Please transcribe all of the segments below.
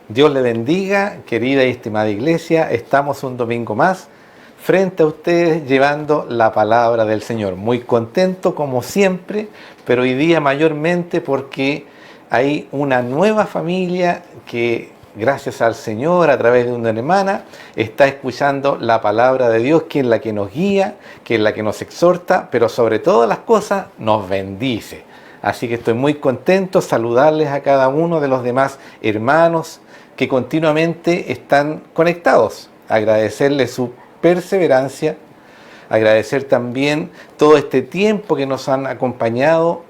Dios le bendiga, querida y estimada iglesia. Estamos un domingo más frente a ustedes llevando la palabra del Señor. Muy contento como siempre, pero hoy día mayormente porque hay una nueva familia que, gracias al Señor, a través de una hermana, está escuchando la palabra de Dios, que es la que nos guía, que es la que nos exhorta, pero sobre todas las cosas nos bendice. Así que estoy muy contento de saludarles a cada uno de los demás hermanos que continuamente están conectados. Agradecerles su perseverancia, agradecer también todo este tiempo que nos han acompañado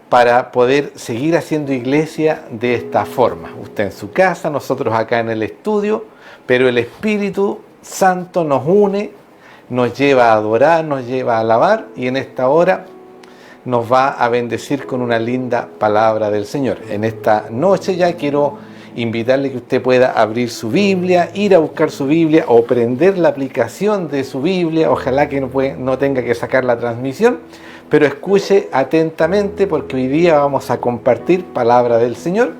para poder seguir haciendo iglesia de esta forma. Usted en su casa, nosotros acá en el estudio, pero el Espíritu Santo nos une, nos lleva a adorar, nos lleva a alabar, y en esta hora nos va a bendecir con una linda palabra del Señor. En esta noche ya quiero invitarle que usted pueda abrir su Biblia, ir a buscar su Biblia o prender la aplicación de su Biblia. Ojalá que no tenga que sacar la transmisión, pero escuche atentamente, porque hoy día vamos a compartir palabra del Señor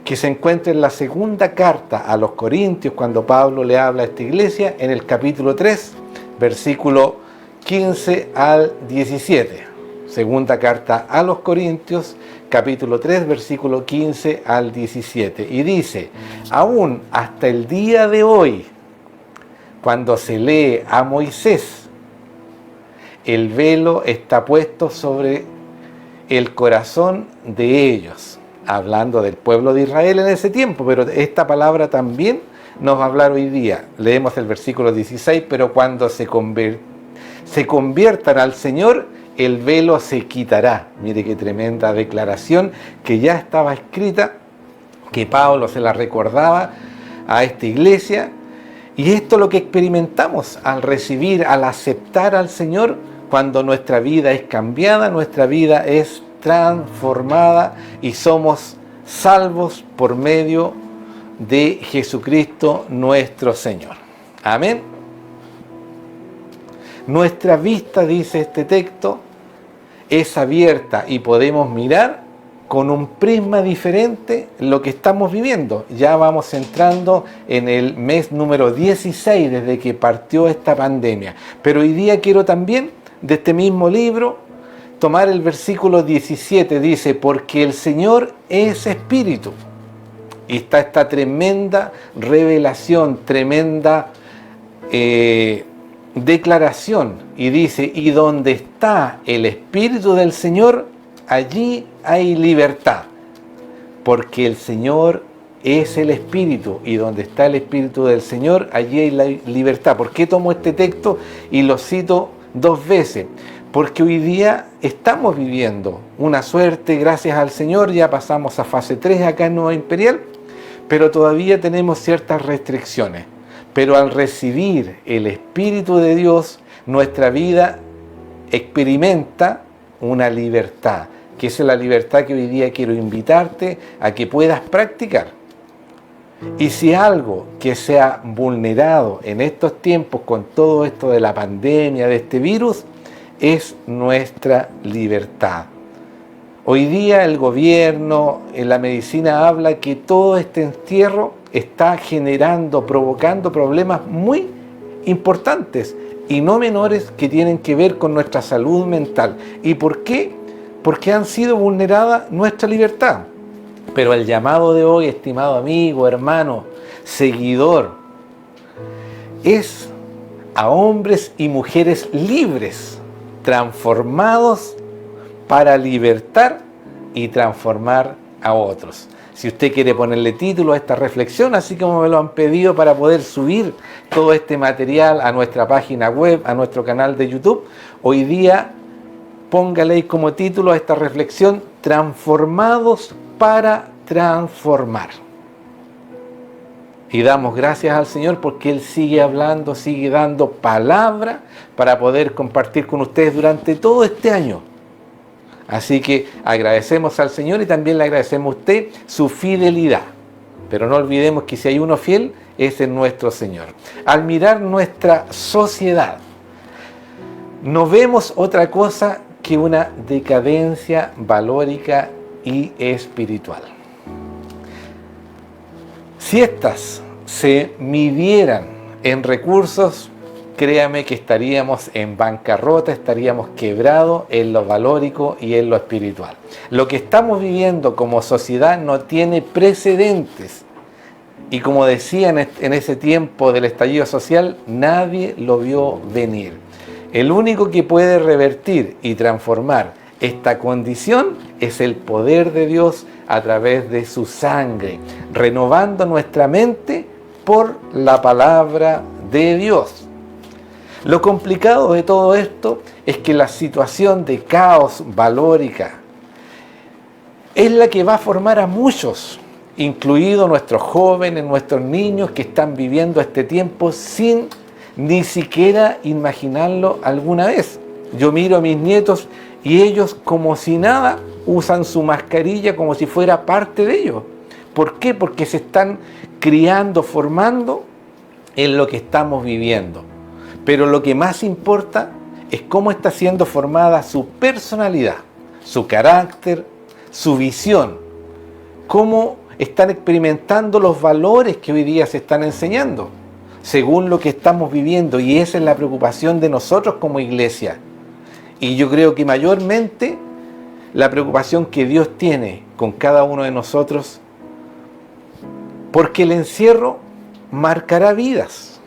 que se encuentra en la segunda carta a los Corintios, cuando Pablo le habla a esta iglesia, en el capítulo 3, versículo 15 al 17. Segunda carta a los Corintios, capítulo 3, versículo 15 al 17. Y dice: aún hasta el día de hoy, cuando se lee a Moisés, el velo está puesto sobre el corazón de ellos. Hablando del pueblo de Israel en ese tiempo, pero esta palabra también nos va a hablar hoy día. Leemos el versículo 16: pero cuando se conviertan al Señor, el velo se quitará. Mire qué tremenda declaración que ya estaba escrita, que Pablo se la recordaba a esta iglesia. Y esto es lo que experimentamos al recibir, al aceptar al Señor, cuando nuestra vida es cambiada, nuestra vida es transformada y somos salvos por medio de Jesucristo nuestro Señor. Amén. Nuestra vista, dice este texto, es abierta y podemos mirar con un prisma diferente lo que estamos viviendo. Ya vamos entrando en el mes número 16 desde que partió esta pandemia. Pero hoy día quiero también, de este mismo libro, tomar el versículo 17. Dice: porque el Señor es Espíritu. Y está esta tremenda revelación, tremenda declaración, y dice: y donde está el Espíritu del Señor, allí hay libertad. Porque el Señor es el Espíritu, y donde está el Espíritu del Señor, allí hay la libertad. ¿Por qué tomo este texto y lo cito dos veces? Porque hoy día estamos viviendo una suerte, gracias al Señor, ya pasamos a fase 3 acá en Nueva Imperial, pero todavía tenemos ciertas restricciones. Pero al recibir el Espíritu de Dios, nuestra vida experimenta una libertad, que es la libertad que hoy día quiero invitarte a que puedas practicar. Y si algo que se ha vulnerado en estos tiempos con todo esto de la pandemia, de este virus, es nuestra libertad. Hoy día el gobierno, la medicina habla que todo este encierro está generando, provocando problemas muy importantes y no menores que tienen que ver con nuestra salud mental. ¿Y por qué? Porque han sido vulnerada nuestra libertad. Pero el llamado de hoy, estimado amigo, hermano, seguidor, es a hombres y mujeres libres, transformados para libertar y transformar a otros. Si usted quiere ponerle título a esta reflexión, así como me lo han pedido para poder subir todo este material a nuestra página web, a nuestro canal de YouTube, hoy día póngale como título a esta reflexión: transformados para transformar. Y damos gracias al Señor porque Él sigue hablando, sigue dando palabra para poder compartir con ustedes durante todo este año. Así que agradecemos al Señor y también le agradecemos a usted su fidelidad. Pero no olvidemos que si hay uno fiel, ese es nuestro Señor. Al mirar nuestra sociedad, no vemos otra cosa que una decadencia valórica y espiritual. Si estas se midieran en recursos, créame que estaríamos en bancarrota, estaríamos quebrados en lo valórico y en lo espiritual. Lo que estamos viviendo como sociedad no tiene precedentes. Y como decía en ese tiempo del estallido social, nadie lo vio venir. El único que puede revertir y transformar esta condición es el poder de Dios a través de su sangre, renovando nuestra mente por la palabra de Dios. Lo complicado de todo esto es que la situación de caos valórica es la que va a formar a muchos, incluidos nuestros jóvenes, nuestros niños que están viviendo este tiempo sin ni siquiera imaginarlo alguna vez. Yo miro a mis nietos y ellos como si nada usan su mascarilla como si fuera parte de ellos. ¿Por qué? Porque se están criando, formando en lo que estamos viviendo. Pero lo que más importa es cómo está siendo formada su personalidad, su carácter, su visión, cómo están experimentando los valores que hoy día se están enseñando, según lo que estamos viviendo, y esa es la preocupación de nosotros como iglesia. Y yo creo que mayormente la preocupación que Dios tiene con cada uno de nosotros, porque el encierro marcará vidas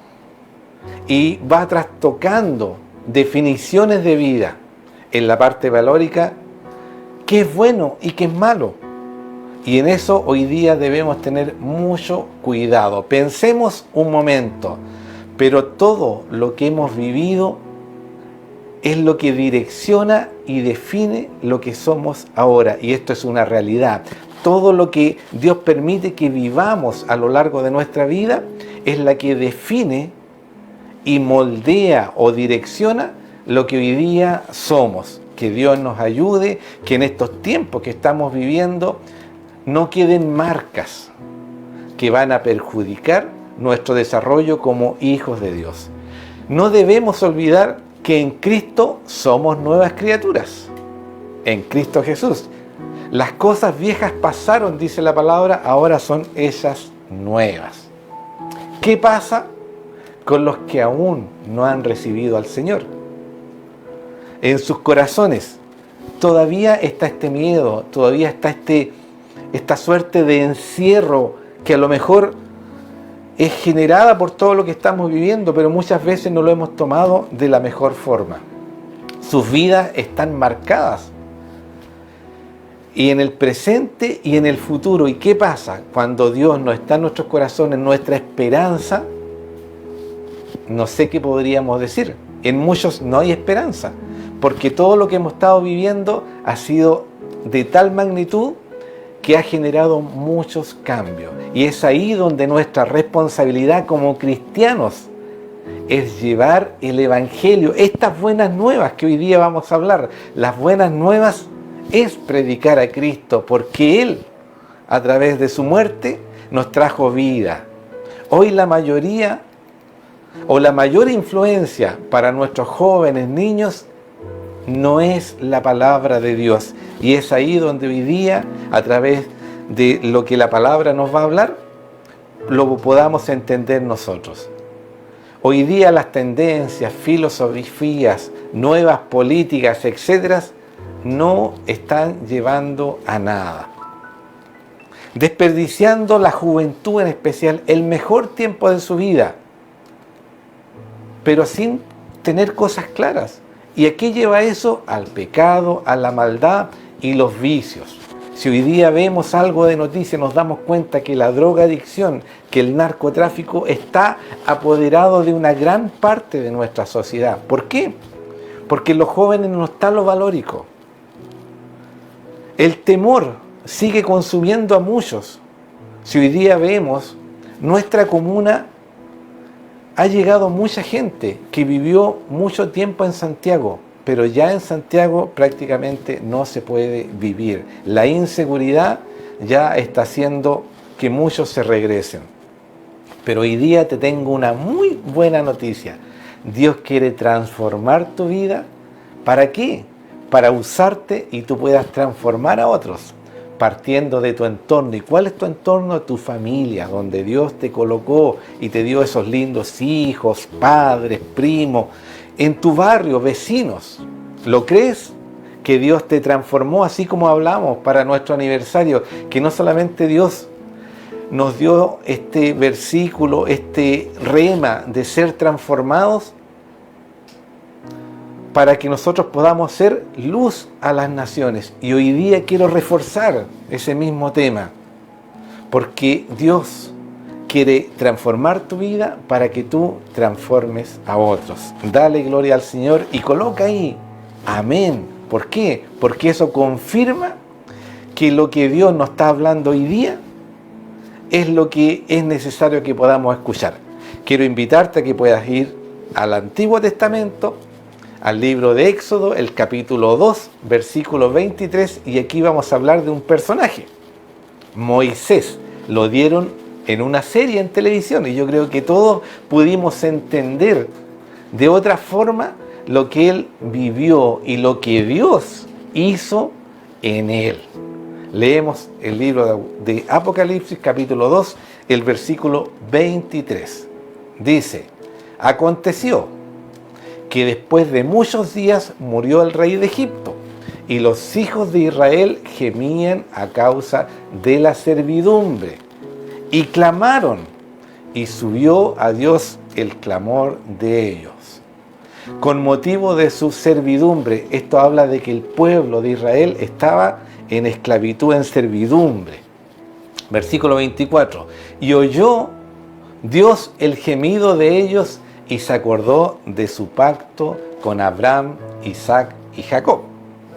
y va trastocando definiciones de vida en la parte valórica, qué es bueno y qué es malo. Y en eso hoy día debemos tener mucho cuidado. Pensemos un momento, pero todo lo que hemos vivido es lo que direcciona y define lo que somos ahora. Y esto es una realidad. Todo lo que Dios permite que vivamos a lo largo de nuestra vida es la que define y moldea o direcciona lo que hoy día somos. Que Dios nos ayude, que en estos tiempos que estamos viviendo no queden marcas que van a perjudicar nuestro desarrollo como hijos de Dios. No debemos olvidar que en Cristo somos nuevas criaturas. En Cristo Jesús. Las cosas viejas pasaron, dice la palabra, ahora son ellas nuevas. ¿Qué pasa con los que aún no han recibido al Señor? En sus corazones todavía está este miedo, todavía está esta suerte de encierro que a lo mejor es generada por todo lo que estamos viviendo, pero muchas veces no lo hemos tomado de la mejor forma. Sus vidas están marcadas, y en el presente y en el futuro. ¿Y qué pasa? Cuando Dios no está en nuestros corazones, nuestra esperanza, no sé qué podríamos decir. En muchos no hay esperanza, porque todo lo que hemos estado viviendo ha sido de tal magnitud que ha generado muchos cambios. Y es ahí donde nuestra responsabilidad como cristianos es llevar el Evangelio, estas buenas nuevas que hoy día vamos a hablar. Las buenas nuevas es predicar a Cristo, porque Él, a través de su muerte, nos trajo vida. Hoy la mayoría o la mayor influencia para nuestros jóvenes, niños, no es la palabra de Dios. Y es ahí donde hoy día, a través de lo que la palabra nos va a hablar, lo podamos entender nosotros. Hoy día las tendencias, filosofías, nuevas políticas, etcétera, no están llevando a nada. Desperdiciando la juventud en especial, el mejor tiempo de su vida, pero sin tener cosas claras. ¿Y a qué lleva eso? Al pecado, a la maldad y los vicios. Si hoy día vemos algo de noticias, nos damos cuenta que la drogadicción, que el narcotráfico está apoderado de una gran parte de nuestra sociedad. ¿Por qué? Porque en los jóvenes no está lo valórico. El temor sigue consumiendo a muchos. Si hoy día vemos, nuestra comuna ha llegado mucha gente que vivió mucho tiempo en Santiago, pero ya en Santiago prácticamente no se puede vivir. La inseguridad ya está haciendo que muchos se regresen. Pero hoy día te tengo una muy buena noticia. Dios quiere transformar tu vida. ¿Para qué? Para usarte y tú puedas transformar a otros. partiendo de tu entorno. ¿Y cuál es tu entorno? Tu familia, donde Dios te colocó y te dio esos lindos hijos, padres, primos, en tu barrio, vecinos. ¿Lo crees? Que Dios te transformó, así como hablamos para nuestro aniversario, que no solamente Dios nos dio este versículo, este rema de ser transformados para que nosotros podamos ser luz a las naciones. Y hoy día quiero reforzar ese mismo tema, porque Dios quiere transformar tu vida para que tú transformes a otros. Dale gloria al Señor y coloca ahí, amén. ¿Por qué? Porque eso confirma que lo que Dios nos está hablando hoy día es lo que es necesario que podamos escuchar. Quiero invitarte a que puedas ir al Antiguo Testamento, al libro de Éxodo, el capítulo 2, versículo 23, y aquí vamos a hablar de un personaje, Moisés. Lo dieron en una serie en televisión y yo creo que todos pudimos entender de otra forma lo que él vivió y lo que Dios hizo en él. Leemos el libro de Apocalipsis, capítulo 2, el versículo 23. Dice: aconteció que después de muchos días murió el rey de Egipto, y los hijos de Israel gemían a causa de la servidumbre, y clamaron, y subió a Dios el clamor de ellos. Con motivo de su servidumbre, esto habla de que el pueblo de Israel estaba en esclavitud, en servidumbre. Versículo 24. Y oyó Dios el gemido de ellos y se acordó de su pacto con Abraham, Isaac y Jacob.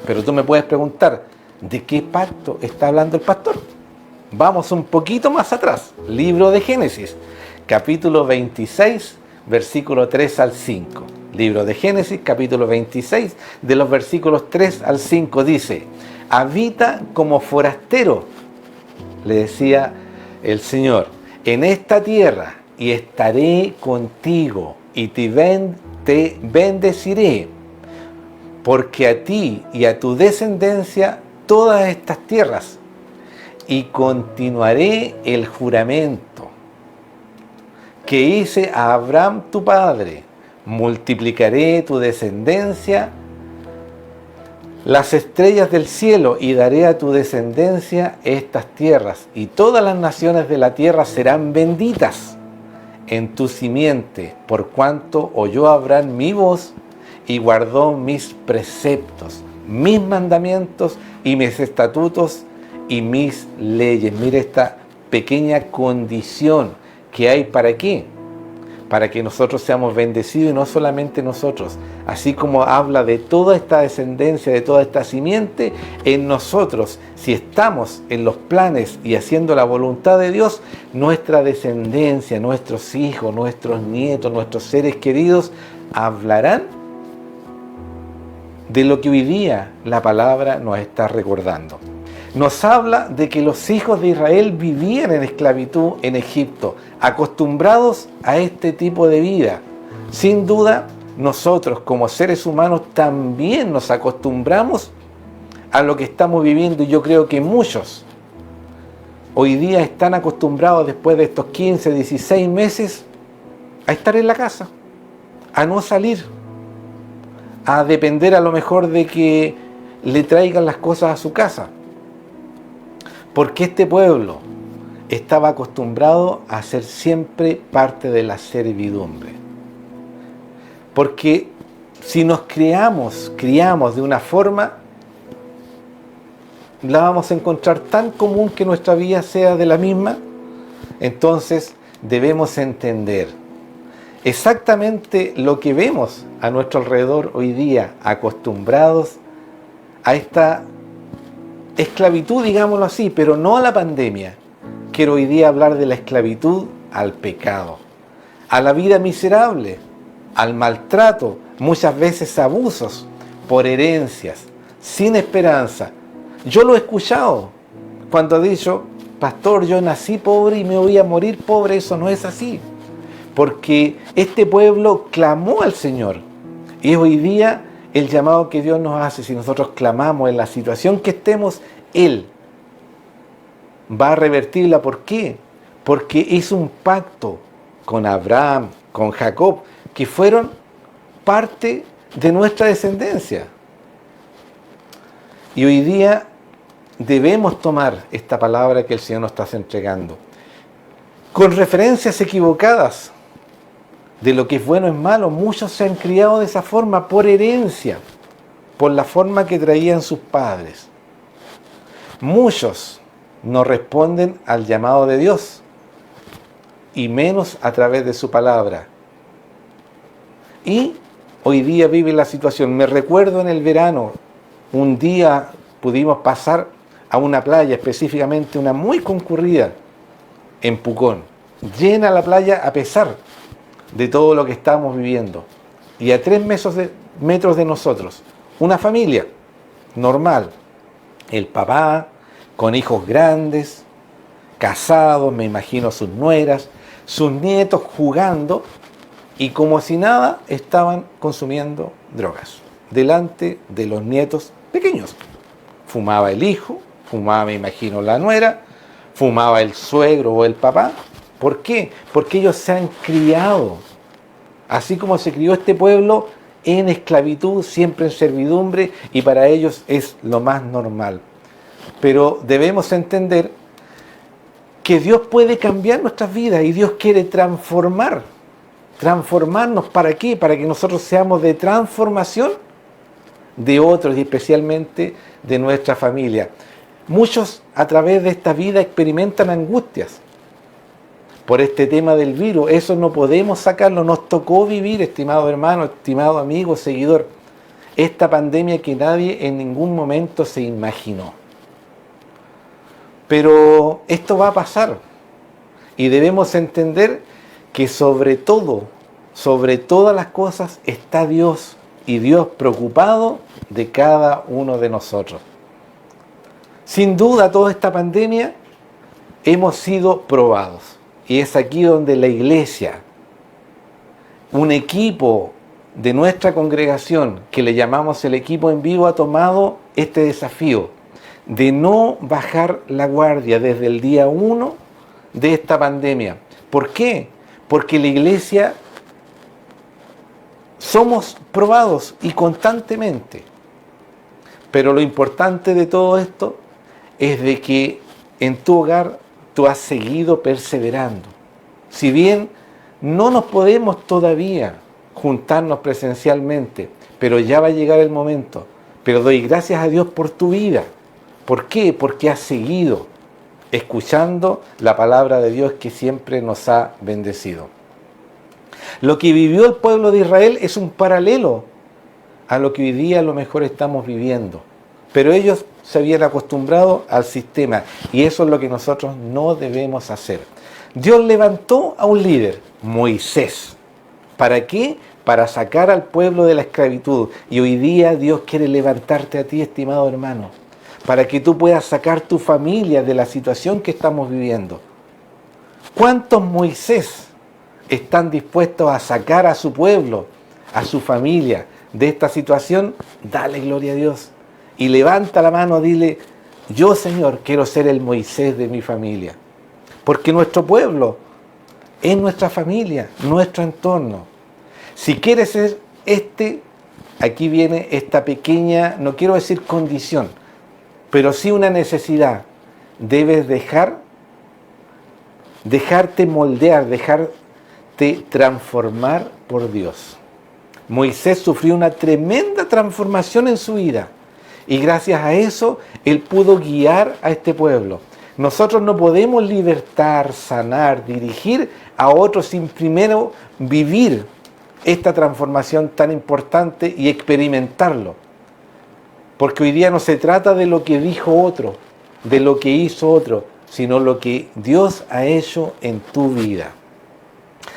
Pero tú me puedes preguntar, ¿de qué pacto está hablando el pastor? Vamos un poquito más atrás. Libro de Génesis, capítulo 26, versículo 3 al 5. Libro de Génesis, capítulo 26, de los versículos 3 al 5, dice: habita como forastero, le decía el Señor, en esta tierra, y estaré contigo, y te bendeciré, porque a ti y a tu descendencia todas estas tierras, y continuaré el juramento que hice a Abraham tu padre. Multiplicaré tu descendencia las estrellas del cielo y daré a tu descendencia estas tierras, y todas las naciones de la tierra serán benditas en tu simiente, por cuanto oyó Abraham mi voz y guardó mis preceptos, mis mandamientos y mis estatutos y mis leyes. Mira esta pequeña condición que hay. ¿Para qué? Para que nosotros seamos bendecidos, y no solamente nosotros, así como habla de toda esta descendencia, de toda esta simiente, en nosotros, si estamos en los planes y haciendo la voluntad de Dios, nuestra descendencia, nuestros hijos, nuestros nietos, nuestros seres queridos, hablarán de lo que hoy día la palabra nos está recordando. Nos habla de que los hijos de Israel vivían en esclavitud en Egipto, acostumbrados a este tipo de vida. Sin duda, nosotros como seres humanos también nos acostumbramos a lo que estamos viviendo, y yo creo que muchos hoy día están acostumbrados, después de estos 15, 16 meses, a estar en la casa, a no salir, a depender a lo mejor de que le traigan las cosas a su casa. Porque este pueblo estaba acostumbrado a ser siempre parte de la servidumbre. Porque si nos criamos de una forma, la vamos a encontrar tan común que nuestra vida sea de la misma. Entonces debemos entender exactamente lo que vemos a nuestro alrededor hoy día, acostumbrados a esta esclavitud, digámoslo así, pero no a la pandemia. Quiero hoy día hablar de la esclavitud al pecado, a la vida miserable, al maltrato, muchas veces abusos por herencias, sin esperanza. Yo lo he escuchado cuando ha dicho: pastor, yo nací pobre y me voy a morir pobre. Eso no es así, porque este pueblo clamó al Señor, y hoy día el llamado que Dios nos hace, si nosotros clamamos en la situación que estemos, Él va a revertirla. ¿Por qué? Porque hizo un pacto con Abraham, con Jacob, que fueron parte de nuestra descendencia. Y hoy día debemos tomar esta palabra que el Señor nos está entregando, con referencias equivocadas de lo que es bueno y malo. Muchos se han criado de esa forma por herencia, por la forma que traían sus padres. Muchos no responden al llamado de Dios, y menos a través de su palabra. Y hoy día vive la situación. Me recuerdo en el verano, un día pudimos pasar a una playa, específicamente una muy concurrida en Pucón. Llena la playa a pesar de todo lo que estábamos viviendo. Y a 3 metros de nosotros, una familia normal. El papá con hijos grandes, casados, me imagino sus nueras, sus nietos jugando, y como si nada estaban consumiendo drogas delante de los nietos pequeños. Fumaba el hijo, fumaba, me imagino, la nuera, fumaba el suegro o el papá. ¿Por qué? Porque ellos se han criado, así como se crió este pueblo, en esclavitud, siempre en servidumbre, y para ellos es lo más normal. Pero debemos entender que Dios puede cambiar nuestras vidas, y Dios quiere transformarnos. ¿Para qué? Para que nosotros seamos de transformación de otros, y especialmente de nuestra familia. Muchos a través de esta vida experimentan angustias por este tema del virus. Eso no podemos sacarlo. Nos tocó vivir, estimado hermano, estimado amigo, seguidor, esta pandemia que nadie en ningún momento se imaginó. Pero esto va a pasar, y debemos entender que sobre todas las cosas está Dios, y Dios preocupado de cada uno de nosotros. Sin duda, toda esta pandemia hemos sido probados, y es aquí donde la iglesia, un equipo de nuestra congregación que le llamamos el equipo en vivo, ha tomado este desafío de no bajar la guardia desde el día 1 de esta pandemia. ¿Por qué? Porque la iglesia somos probados, y constantemente. Pero lo importante de todo esto es de que en tu hogar tú has seguido perseverando. Si bien no nos podemos todavía juntarnos presencialmente, pero ya va a llegar el momento. Pero doy gracias a Dios por tu vida. ¿Por qué? Porque has seguido escuchando la palabra de Dios que siempre nos ha bendecido. Lo que vivió el pueblo de Israel es un paralelo a lo que hoy día a lo mejor estamos viviendo. Pero ellos se habían acostumbrado al sistema, y eso es lo que nosotros no debemos hacer. Dios levantó a un líder, Moisés. ¿Para qué? Para sacar al pueblo de la esclavitud. Y hoy día Dios quiere levantarte a ti, estimado hermano, para que tú puedas sacar tu familia de la situación que estamos viviendo. ¿Cuántos Moisés están dispuestos a sacar a su pueblo, a su familia, de esta situación? Dale gloria a Dios. Y levanta la mano, dile: yo, Señor, quiero ser el Moisés de mi familia. Porque nuestro pueblo es nuestra familia, nuestro entorno. Si quieres ser aquí viene esta pequeña, no quiero decir condición, pero sí una necesidad. Debes dejarte moldear, dejarte transformar por Dios. Moisés sufrió una tremenda transformación en su vida, y gracias a eso él pudo guiar a este pueblo. Nosotros no podemos libertar, sanar, dirigir a otros sin primero vivir esta transformación tan importante y experimentarlo. Porque hoy día no se trata de lo que dijo otro, de lo que hizo otro, sino lo que Dios ha hecho en tu vida.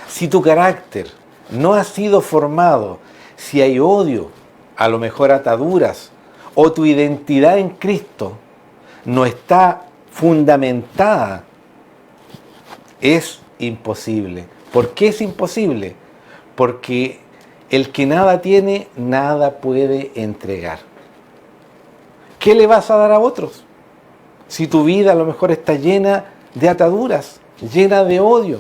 Si tu carácter no ha sido formado, si hay odio, a lo mejor ataduras, o tu identidad en Cristo no está fundamentada, es imposible. ¿Por qué es imposible? Porque el que nada tiene, nada puede entregar. ¿Qué le vas a dar a otros? Si tu vida a lo mejor está llena de ataduras, llena de odio.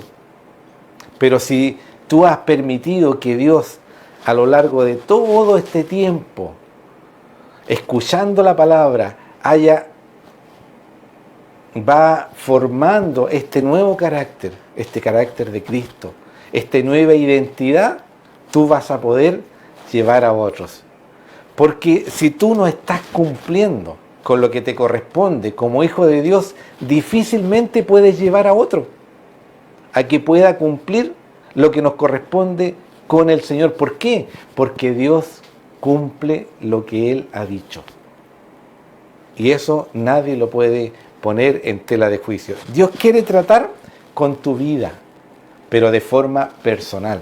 Pero si tú has permitido que Dios a lo largo de todo este tiempo, escuchando la palabra, va formando este nuevo carácter, este carácter de Cristo, esta nueva identidad, tú vas a poder llevar a otros. Porque si tú no estás cumpliendo con lo que te corresponde como hijo de Dios, difícilmente puedes llevar a otro a que pueda cumplir lo que nos corresponde con el Señor. ¿Por qué? Porque Dios cumple lo que Él ha dicho. Y eso nadie lo puede poner en tela de juicio. Dios quiere tratar con tu vida, pero de forma personal.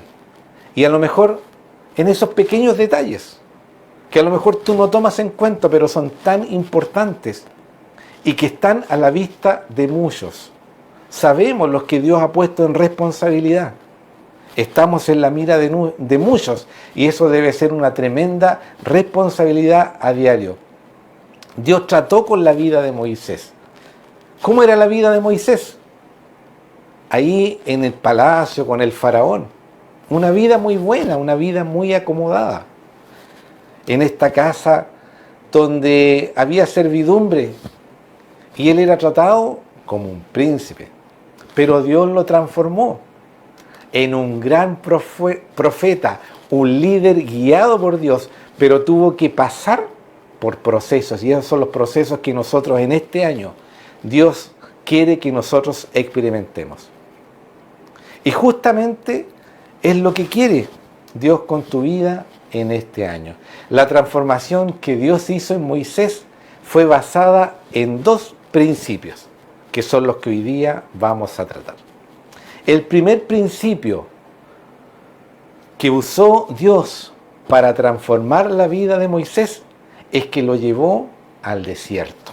Y a lo mejor en esos pequeños detalles, que a lo mejor tú no tomas en cuenta, pero son tan importantes y que están a la vista de muchos. Sabemos los que Dios ha puesto en responsabilidad. Estamos en la mira de muchos y eso debe ser una tremenda responsabilidad a diario. Dios trató con la vida de Moisés. ¿Cómo era la vida de Moisés? Ahí en el palacio con el faraón. Una vida muy buena, una vida muy acomodada. En esta casa donde había servidumbre y él era tratado como un príncipe. Pero Dios lo transformó en un gran profeta, un líder guiado por Dios, pero tuvo que pasar por procesos, y esos son los procesos que nosotros en este año, Dios quiere que nosotros experimentemos. Y justamente es lo que quiere Dios con tu vida en este año. La transformación que Dios hizo en Moisés fue basada en dos principios, que son los que hoy día vamos a tratar. El primer principio que usó Dios para transformar la vida de Moisés es que lo llevó al desierto.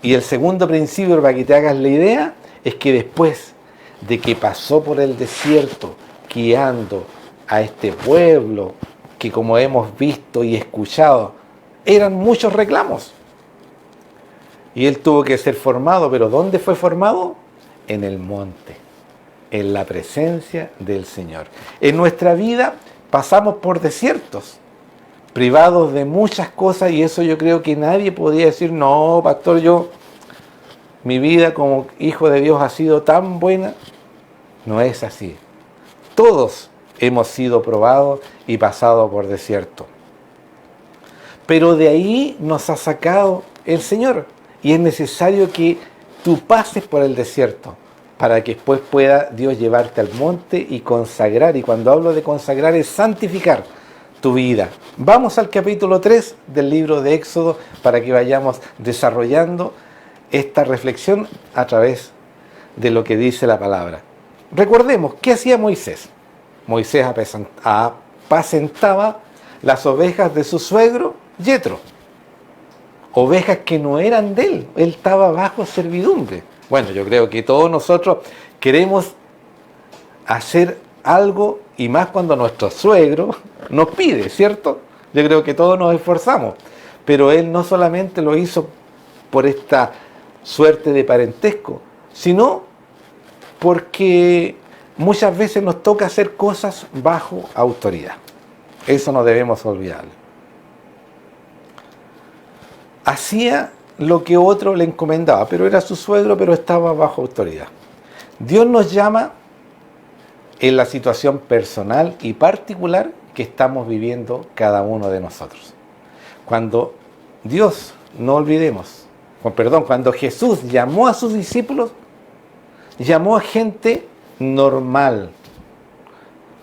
Y el segundo principio, para que te hagas la idea, es que después de que pasó por el desierto guiando a este pueblo que, como hemos visto y escuchado, eran muchos reclamos. Y él tuvo que ser formado, pero ¿dónde fue formado? En el monte, en la presencia del Señor. En nuestra vida pasamos por desiertos, privados de muchas cosas, y eso yo creo que nadie podía decir, no, pastor, mi vida como hijo de Dios ha sido tan buena. No es así. Todos hemos sido probados y pasado por desierto. Pero de ahí nos ha sacado el Señor. Y es necesario que tú pases por el desierto para que después pueda Dios llevarte al monte y consagrar. Y cuando hablo de consagrar es santificar tu vida. Vamos al capítulo 3 del libro de Éxodo para que vayamos desarrollando esta reflexión a través de lo que dice la palabra. Recordemos, ¿qué hacía Moisés? Moisés apacentaba las ovejas de su suegro Yetro. Ovejas que no eran de él, él estaba bajo servidumbre. Bueno, yo creo que todos nosotros queremos hacer algo, y más cuando nuestro suegro nos pide, ¿cierto? Yo creo que todos nos esforzamos, pero él no solamente lo hizo por esta suerte de parentesco, sino porque muchas veces nos toca hacer cosas bajo autoridad. Eso no debemos olvidarlo. Hacía lo que otro le encomendaba, pero era su suegro, pero estaba bajo autoridad. Dios nos llama en la situación personal y particular que estamos viviendo cada uno de nosotros. Cuando Dios, no olvidemos, cuando Jesús llamó a sus discípulos, llamó a gente normal,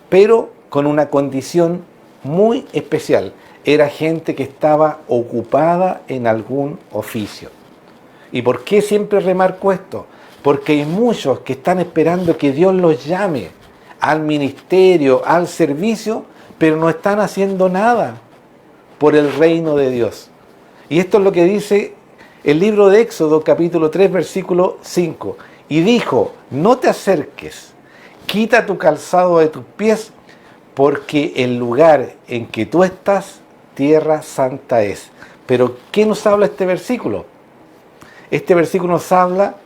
pero con una condición muy especial. Era gente que estaba ocupada en algún oficio. ¿Y por qué siempre remarco esto? Porque hay muchos que están esperando que Dios los llame al ministerio, al servicio, pero no están haciendo nada por el reino de Dios. Y esto es lo que dice el libro de Éxodo, capítulo 3, versículo 5. Y dijo, no te acerques, quita tu calzado de tus pies, porque el lugar en que tú estás, tierra santa es. Pero ¿qué nos habla este versículo? Este versículo nos habla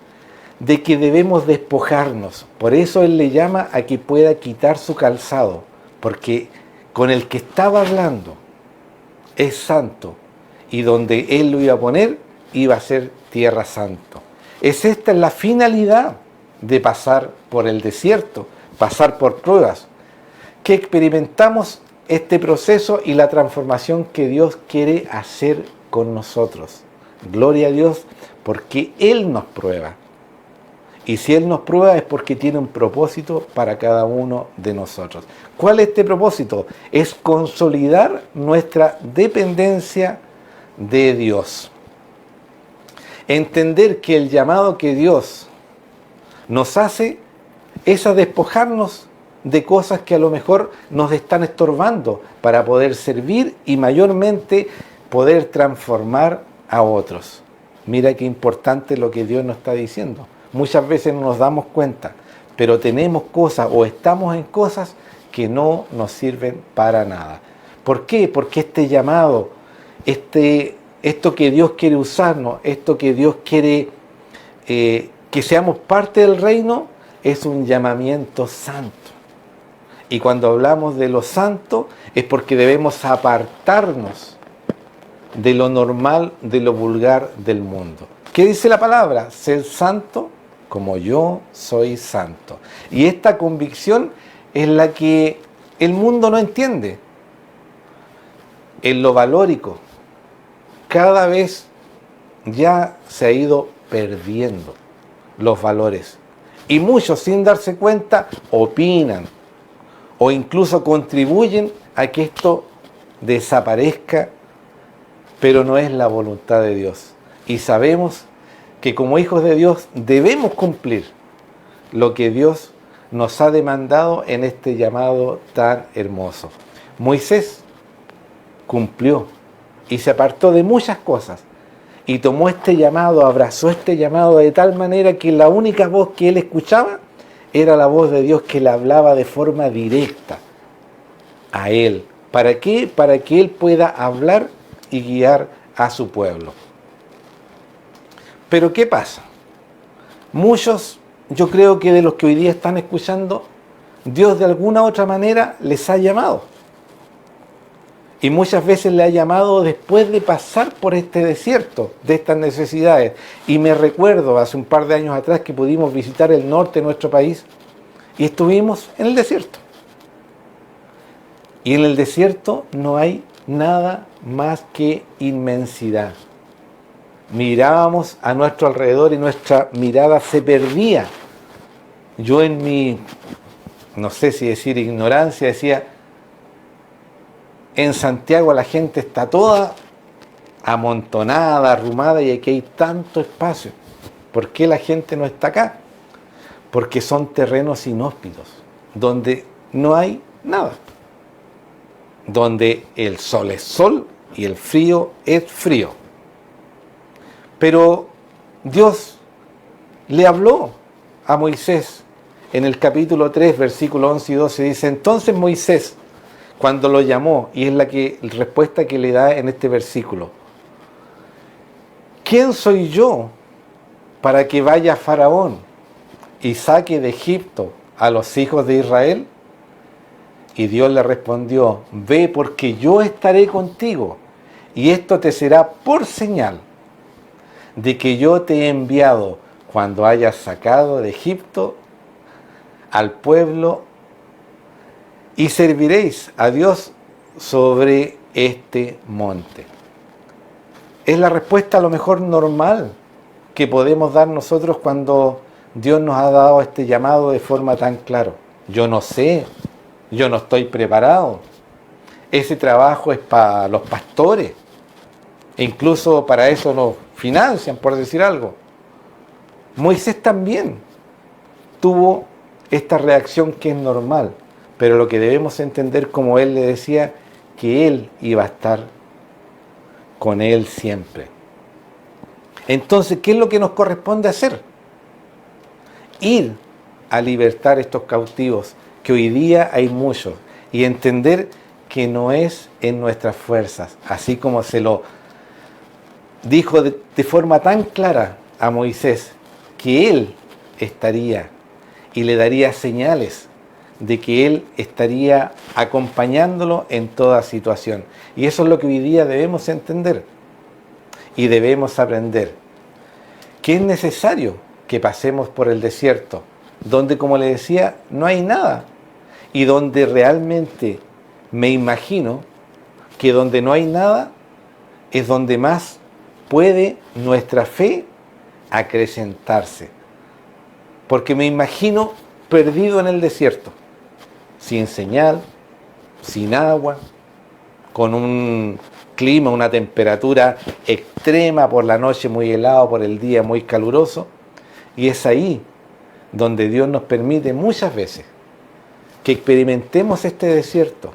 de que debemos despojarnos. Por eso Él le llama a que pueda quitar su calzado, porque con el que estaba hablando es santo, y donde Él lo iba a poner iba a ser tierra santa. Esta es la finalidad de pasar por el desierto, pasar por pruebas, que experimentamos este proceso y la transformación que Dios quiere hacer con nosotros. Gloria a Dios, porque Él nos prueba. Y si Él nos prueba es porque tiene un propósito para cada uno de nosotros. ¿Cuál es este propósito? Es consolidar nuestra dependencia de Dios. Entender que el llamado que Dios nos hace es a despojarnos de cosas que a lo mejor nos están estorbando para poder servir y mayormente poder transformar a otros. Mira qué importante lo que Dios nos está diciendo. Muchas veces no nos damos cuenta, pero tenemos cosas o estamos en cosas que no nos sirven para nada. ¿Por qué? Porque este llamado, esto que Dios quiere usarnos, esto que Dios quiere que seamos parte del reino, es un llamamiento santo. Y cuando hablamos de lo santo es porque debemos apartarnos de lo normal, de lo vulgar del mundo. ¿Qué dice la palabra? Ser santo como yo soy santo. Y esta convicción es la que el mundo no entiende. En lo valórico, cada vez ya se ha ido perdiendo los valores. Y muchos, sin darse cuenta, opinan o incluso contribuyen a que esto desaparezca, pero no es la voluntad de Dios. Y sabemos que como hijos de Dios debemos cumplir lo que Dios nos ha demandado en este llamado tan hermoso. Moisés cumplió y se apartó de muchas cosas y tomó este llamado, abrazó este llamado de tal manera que la única voz que él escuchaba era la voz de Dios que le hablaba de forma directa a él. ¿Para qué? Para que él pueda hablar y guiar a su pueblo. Pero ¿qué pasa? Muchos, yo creo que de los que hoy día están escuchando, Dios de alguna u otra manera les ha llamado. Y muchas veces le ha llamado después de pasar por este desierto, de estas necesidades. Y me recuerdo hace un par de años atrás que pudimos visitar el norte de nuestro país y estuvimos en el desierto. Y en el desierto no hay nada más que inmensidad. Mirábamos a nuestro alrededor y nuestra mirada se perdía. Yo en mi, no sé si decir ignorancia, decía, en Santiago la gente está toda amontonada, arrumada y aquí hay tanto espacio. ¿Por qué la gente no está acá? Porque son terrenos inhóspitos, donde no hay nada. Donde el sol es sol y el frío es frío. Pero Dios le habló a Moisés en el capítulo 3, versículos 11 y 12, dice, entonces Moisés, cuando lo llamó, y es la respuesta que le da en este versículo, ¿quién soy yo para que vaya Faraón y saque de Egipto a los hijos de Israel? Y Dios le respondió, ve porque yo estaré contigo, y esto te será por señal de que yo te he enviado cuando hayas sacado de Egipto al pueblo y serviréis a Dios sobre este monte. Es la respuesta a lo mejor normal que podemos dar nosotros cuando Dios nos ha dado este llamado de forma tan clara. Yo no sé, yo no estoy preparado. Ese trabajo es para los pastores. E incluso para eso nos financian, por decir algo. Moisés también tuvo esta reacción que es normal. Pero lo que debemos entender, como él le decía, que él iba a estar con él siempre. Entonces, ¿qué es lo que nos corresponde hacer? Ir a libertar estos cautivos, que hoy día hay muchos, y entender que no es en nuestras fuerzas, así como se lo dijo de forma tan clara a Moisés que él estaría y le daría señales de que él estaría acompañándolo en toda situación. Y eso es lo que hoy día debemos entender y debemos aprender. Que es necesario que pasemos por el desierto, donde, como le decía, no hay nada. Y donde realmente me imagino que donde no hay nada es donde más puede nuestra fe acrecentarse. Porque me imagino perdido en el desierto, sin señal, sin agua, con un clima, una temperatura extrema, por la noche muy helado, por el día muy caluroso. Y es ahí donde Dios nos permite muchas veces que experimentemos este desierto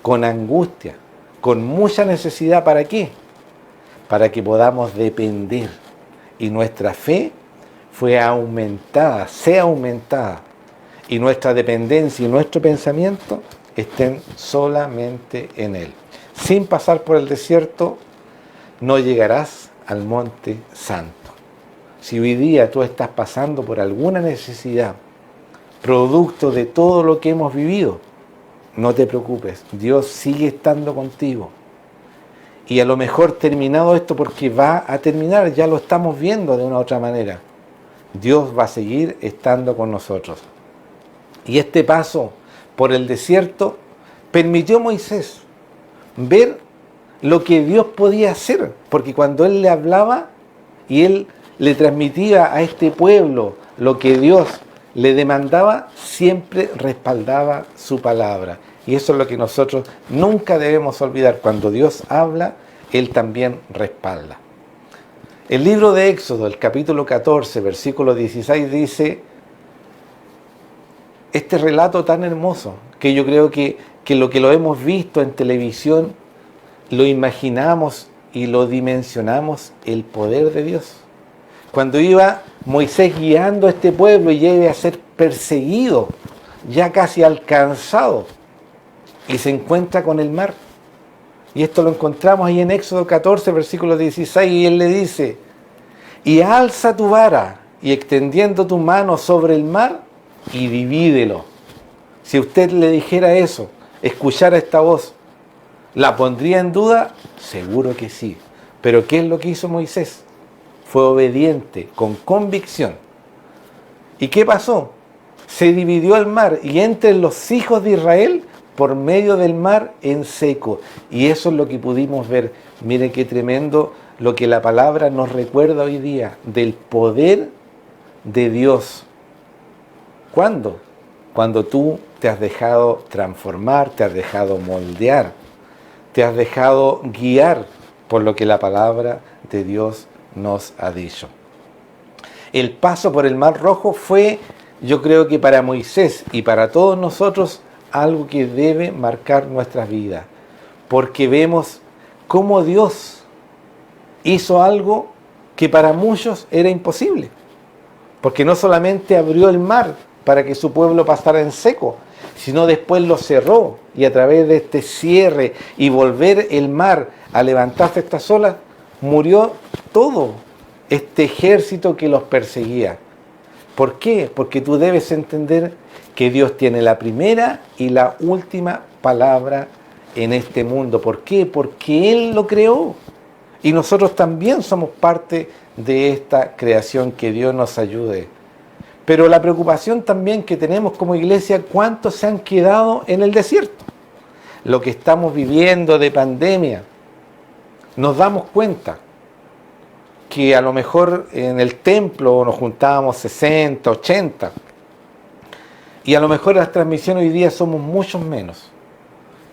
con angustia, con mucha necesidad. ¿Para qué? Para que podamos depender y nuestra fe sea aumentada y nuestra dependencia y nuestro pensamiento estén solamente en Él. Sin pasar por el desierto no llegarás al monte santo. Si hoy día tú estás pasando por alguna necesidad, producto de todo lo que hemos vivido, no te preocupes, Dios sigue estando contigo. Y a lo mejor terminado esto, porque va a terminar, ya lo estamos viendo de una u otra manera, Dios va a seguir estando con nosotros. Y este paso por el desierto permitió a Moisés ver lo que Dios podía hacer, porque cuando él le hablaba y él le transmitía a este pueblo lo que Dios le demandaba, siempre respaldaba su palabra. Y eso es lo que nosotros nunca debemos olvidar. Cuando Dios habla, Él también respalda. El libro de Éxodo, el capítulo 14, versículo 16, dice este relato tan hermoso, que yo creo que lo que lo hemos visto en televisión, lo imaginamos y lo dimensionamos, el poder de Dios. Cuando iba Moisés guiando a este pueblo y iba a ser perseguido, ya casi alcanzado, y se encuentra con el mar. Y esto lo encontramos ahí en Éxodo 14, versículo 16, y él le dice: y alza tu vara, y extendiendo tu mano sobre el mar, y divídelo. Si usted le dijera eso, escuchara esta voz, ¿la pondría en duda? Seguro que sí. Pero ¿qué es lo que hizo Moisés? Fue obediente, con convicción. ¿Y qué pasó? Se dividió el mar, y entre los hijos de Israel, por medio del mar en seco. Y eso es lo que pudimos ver. Mire qué tremendo lo que la palabra nos recuerda hoy día, del poder de Dios. ¿Cuándo? Cuando tú te has dejado transformar, te has dejado moldear, te has dejado guiar por lo que la palabra de Dios nos ha dicho. El paso por el Mar Rojo fue, yo creo que para Moisés y para todos nosotros, algo que debe marcar nuestras vidas, porque vemos cómo Dios hizo algo que para muchos era imposible, porque no solamente abrió el mar para que su pueblo pasara en seco, sino después lo cerró, y a través de este cierre y volver el mar a levantarse estas olas, murió todo este ejército que los perseguía. ¿Por qué? Porque tú debes entender que Dios tiene la primera y la última palabra en este mundo. ¿Por qué? Porque Él lo creó. Y nosotros también somos parte de esta creación. Que Dios nos ayude. Pero la preocupación también que tenemos como iglesia, ¿cuántos se han quedado en el desierto? Lo que estamos viviendo de pandemia, nos damos cuenta que a lo mejor en el templo nos juntábamos 60, 80, y a lo mejor las transmisiones hoy día somos muchos menos,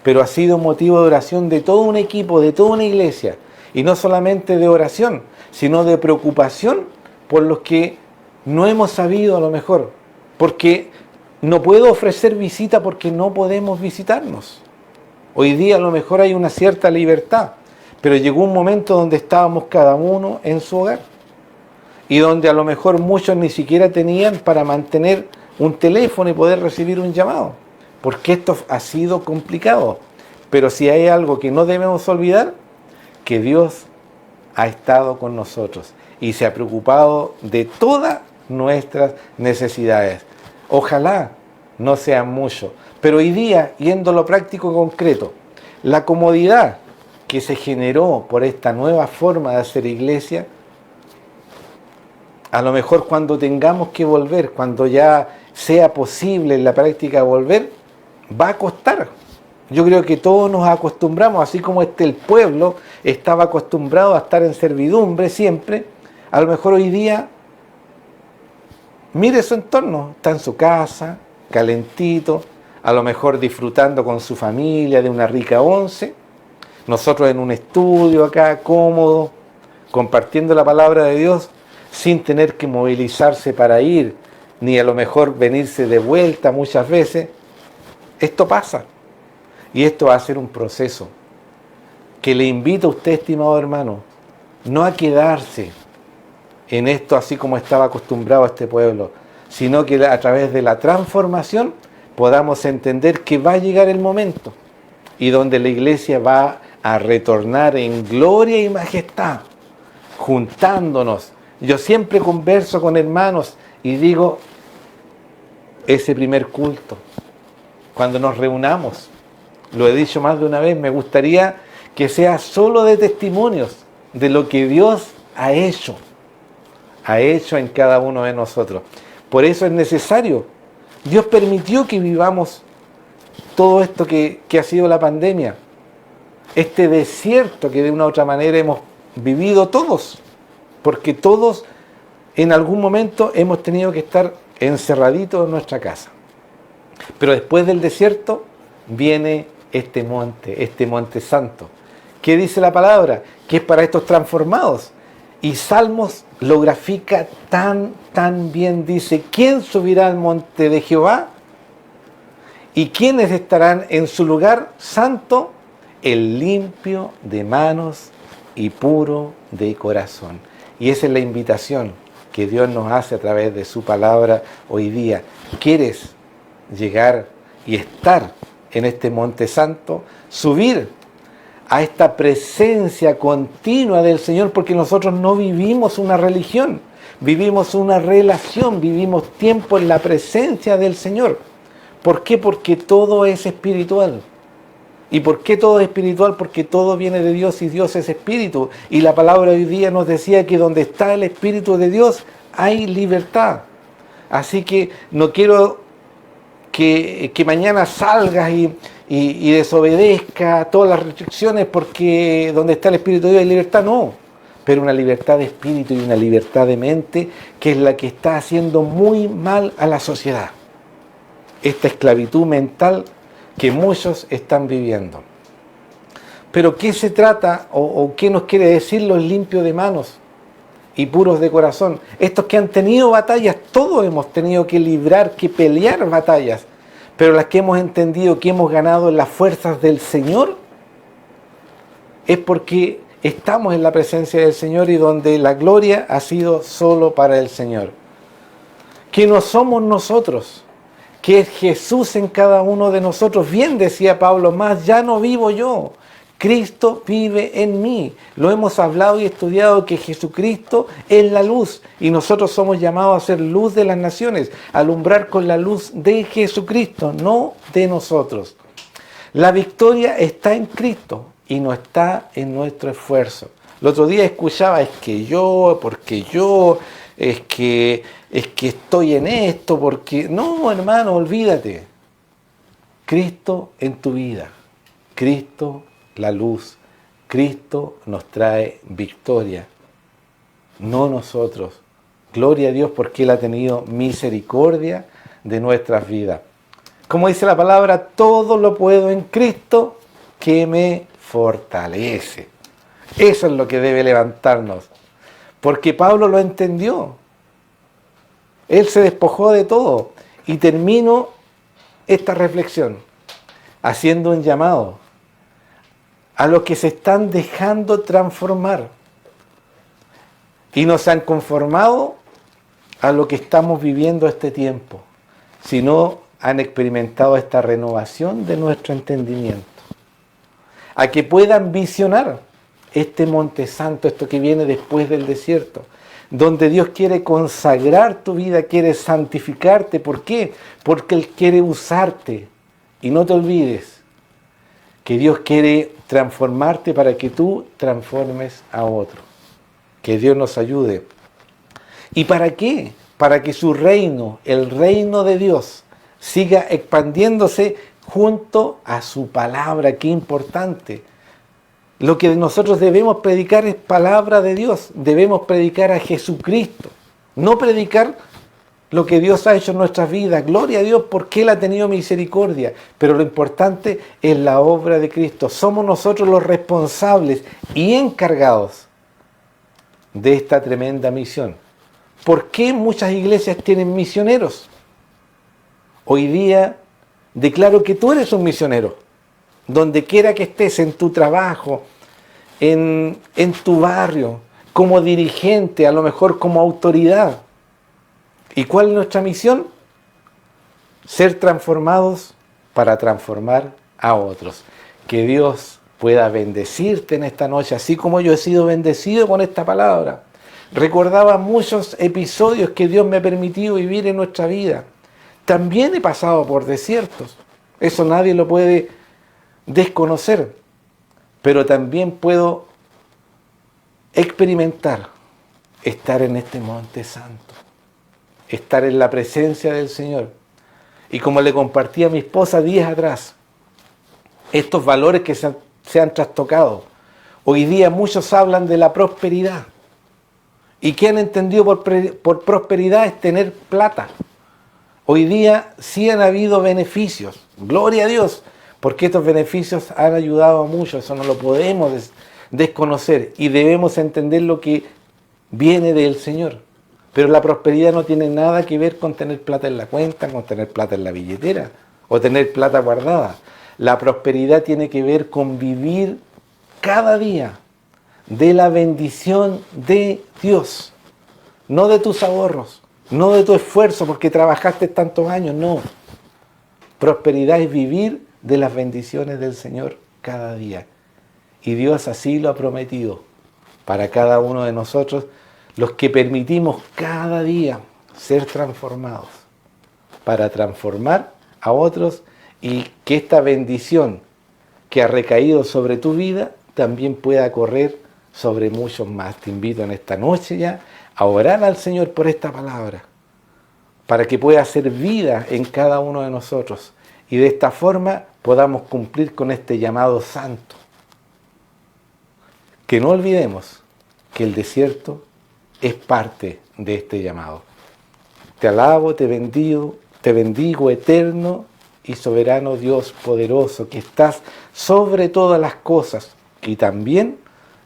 pero ha sido motivo de oración de todo un equipo, de toda una iglesia, y no solamente de oración, sino de preocupación por los que no hemos sabido a lo mejor, porque no puedo ofrecer visita porque no podemos visitarnos. Hoy día a lo mejor hay una cierta libertad, pero llegó un momento donde estábamos cada uno en su hogar, y donde a lo mejor muchos ni siquiera tenían para mantener un teléfono y poder recibir un llamado, porque esto ha sido complicado. Pero si hay algo que no debemos olvidar, que Dios ha estado con nosotros y se ha preocupado de todas nuestras necesidades. Ojalá no sean muchos, pero hoy día, yendo a lo práctico y concreto, la comodidad que se generó por esta nueva forma de hacer iglesia, a lo mejor cuando tengamos que volver, cuando ya sea posible en la práctica volver, va a costar. Yo creo que todos nos acostumbramos, así como el pueblo estaba acostumbrado a estar en servidumbre siempre, a lo mejor hoy día, mire su entorno, está en su casa, calentito, a lo mejor disfrutando con su familia de una rica once, nosotros en un estudio acá, cómodo, compartiendo la palabra de Dios, sin tener que movilizarse para ir, ni a lo mejor venirse de vuelta muchas veces. Esto pasa. Y esto va a ser un proceso que le invito a usted, estimado hermano, no a quedarse en esto así como estaba acostumbrado este pueblo, sino que a través de la transformación podamos entender que va a llegar el momento y donde la iglesia va a retornar en gloria y majestad, juntándonos. Yo siempre converso con hermanos y digo, ese primer culto, cuando nos reunamos, lo he dicho más de una vez, me gustaría que sea solo de testimonios de lo que Dios ha hecho en cada uno de nosotros. Por eso es necesario. Dios permitió que vivamos todo esto que ha sido la pandemia, este desierto que de una u otra manera hemos vivido todos, porque todos en algún momento hemos tenido que estar encerraditos en nuestra casa. Pero después del desierto viene este monte santo. ¿Qué dice la palabra? Que es para estos transformados. Y Salmos lo grafica tan bien. Dice, ¿quién subirá al monte de Jehová? ¿Y quiénes estarán en su lugar santo? El limpio de manos y puro de corazón. Y esa es la invitación que Dios nos hace a través de su palabra hoy día. ¿Quieres llegar y estar en este monte santo? Subir a esta presencia continua del Señor, porque nosotros no vivimos una religión, vivimos una relación, vivimos tiempo en la presencia del Señor. ¿Por qué? Porque todo es espiritual. ¿Y por qué todo es espiritual? Porque todo viene de Dios y Dios es espíritu. Y la palabra hoy día nos decía que donde está el Espíritu de Dios hay libertad. Así que no quiero que mañana salgas y desobedezca todas las restricciones porque donde está el Espíritu de Dios hay libertad. No, pero una libertad de espíritu y una libertad de mente que es la que está haciendo muy mal a la sociedad. Esta esclavitud mental que muchos están viviendo. Pero ¿qué se trata o qué nos quiere decir los limpios de manos y puros de corazón? Estos que han tenido batallas, todos hemos tenido que librar, que pelear batallas, pero las que hemos entendido que hemos ganado en las fuerzas del Señor, es porque estamos en la presencia del Señor y donde la gloria ha sido solo para el Señor. Que no somos nosotros, que es Jesús en cada uno de nosotros. Bien decía Pablo, más ya no vivo yo, Cristo vive en mí. Lo hemos hablado y estudiado que Jesucristo es la luz y nosotros somos llamados a ser luz de las naciones, a alumbrar con la luz de Jesucristo, no de nosotros. La victoria está en Cristo y no está en nuestro esfuerzo. El otro día escuchaba, es que estoy en esto, porque... No, hermano, olvídate. Cristo en tu vida, Cristo la luz, Cristo nos trae victoria, no nosotros. Gloria a Dios porque Él ha tenido misericordia de nuestras vidas. Como dice la palabra, todo lo puedo en Cristo que me fortalece. Eso es lo que debe levantarnos, porque Pablo lo entendió. Él se despojó de todo. Y termino esta reflexión haciendo un llamado a los que se están dejando transformar y no se han conformado a lo que estamos viviendo este tiempo, sino han experimentado esta renovación de nuestro entendimiento, a que puedan visionar este monte santo, esto que viene después del desierto, donde Dios quiere consagrar tu vida, quiere santificarte. ¿Por qué? Porque Él quiere usarte. Y no te olvides que Dios quiere transformarte para que tú transformes a otro. Que Dios nos ayude. ¿Y para qué? Para que su reino, el reino de Dios, siga expandiéndose junto a su palabra. Qué importante. Lo que nosotros debemos predicar es palabra de Dios. Debemos predicar a Jesucristo. No predicar lo que Dios ha hecho en nuestras vidas. Gloria a Dios porque Él ha tenido misericordia. Pero lo importante es la obra de Cristo. Somos nosotros los responsables y encargados de esta tremenda misión. ¿Por qué muchas iglesias tienen misioneros? Hoy día declaro que tú eres un misionero. Donde quiera que estés, en tu trabajo, en tu barrio, como dirigente, a lo mejor como autoridad. ¿Y cuál es nuestra misión? Ser transformados para transformar a otros. Que Dios pueda bendecirte en esta noche, así como yo he sido bendecido con esta palabra. Recordaba muchos episodios que Dios me ha permitido vivir en nuestra vida. También he pasado por desiertos. Eso nadie lo puede desconocer. Pero también puedo experimentar estar en este monte santo. Estar en la presencia del Señor. Y como le compartí a mi esposa días atrás, estos valores que se han trastocado. Hoy día muchos hablan de la prosperidad. ¿Y qué han entendido por prosperidad? Es tener plata. Hoy día sí han habido beneficios. Gloria a Dios, porque estos beneficios han ayudado a muchos. Eso no lo podemos desconocer y debemos entender lo que viene del Señor. Pero la prosperidad no tiene nada que ver con tener plata en la cuenta, con tener plata en la billetera o tener plata guardada. La prosperidad tiene que ver con vivir cada día de la bendición de Dios, no de tus ahorros, no de tu esfuerzo porque trabajaste tantos años, no. Prosperidad es vivir de las bendiciones del Señor cada día. Y Dios así lo ha prometido para cada uno de nosotros, los que permitimos cada día ser transformados para transformar a otros y que esta bendición que ha recaído sobre tu vida también pueda correr sobre muchos más. Te invito en esta noche ya a orar al Señor por esta palabra, para que pueda hacer vida en cada uno de nosotros y de esta forma podamos cumplir con este llamado santo. Que no olvidemos que el desierto es parte de este llamado. Te alabo, te bendigo eterno y soberano Dios poderoso, que estás sobre todas las cosas y también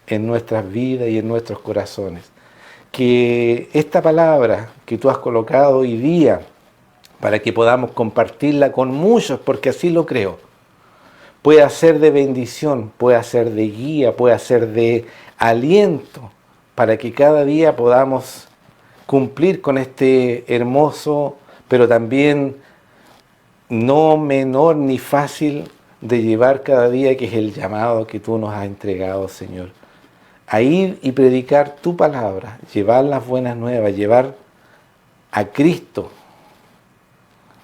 en nuestras vidas y en nuestros corazones. Que esta palabra que tú has colocado hoy día, para que podamos compartirla con muchos, porque así lo creo, pueda ser de bendición, pueda ser de guía, pueda ser de aliento, para que cada día podamos cumplir con este hermoso, pero también no menor ni fácil de llevar cada día, que es el llamado que tú nos has entregado, Señor. A ir y predicar tu palabra, llevar las buenas nuevas, llevar a Cristo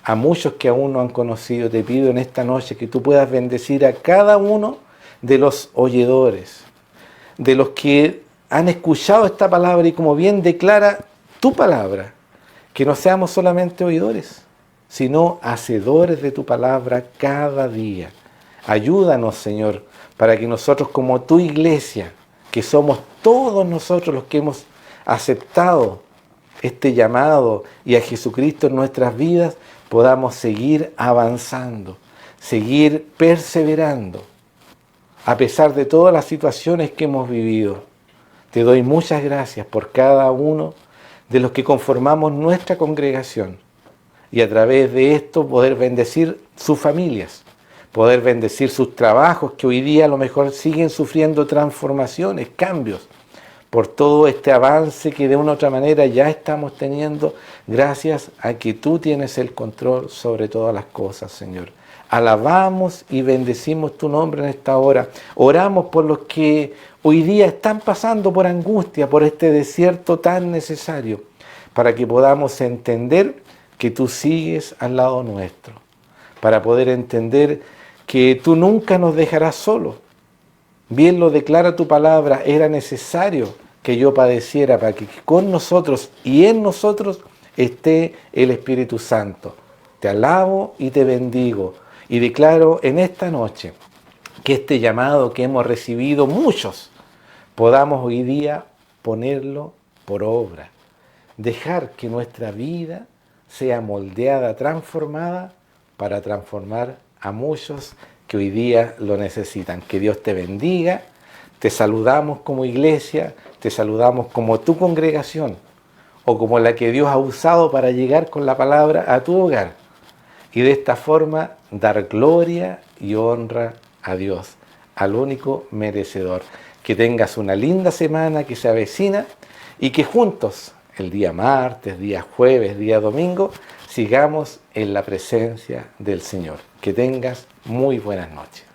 a muchos que aún no han conocido. Te pido en esta noche que tú puedas bendecir a cada uno de los oyedores, de los que han escuchado esta palabra y como bien declara tu palabra, que no seamos solamente oidores, sino hacedores de tu palabra cada día. Ayúdanos, Señor, para que nosotros como tu iglesia, que somos todos nosotros los que hemos aceptado este llamado y a Jesucristo en nuestras vidas, podamos seguir avanzando, seguir perseverando, a pesar de todas las situaciones que hemos vivido. Te doy muchas gracias por cada uno de los que conformamos nuestra congregación y a través de esto poder bendecir sus familias, poder bendecir sus trabajos que hoy día a lo mejor siguen sufriendo transformaciones, cambios, por todo este avance que de una u otra manera ya estamos teniendo gracias a que tú tienes el control sobre todas las cosas, Señor. Alabamos y bendecimos tu nombre en esta hora. Oramos por los que hoy día están pasando por angustia, por este desierto tan necesario, para que podamos entender que tú sigues al lado nuestro, para poder entender que tú nunca nos dejarás solos. Bien lo declara tu palabra, era necesario que yo padeciera para que con nosotros y en nosotros esté el Espíritu Santo. Te alabo y te bendigo y declaro en esta noche que este llamado que hemos recibido muchos, podamos hoy día ponerlo por obra. Dejar que nuestra vida sea moldeada, transformada, para transformar a muchos que hoy día lo necesitan. Que Dios te bendiga. Te saludamos como iglesia, te saludamos como tu congregación o como la que Dios ha usado para llegar con la palabra a tu hogar. Y de esta forma dar gloria y honra a Dios, al único merecedor. Que tengas una linda semana que se avecina y que juntos, el día martes, día jueves, día domingo, sigamos en la presencia del Señor. Que tengas muy buenas noches.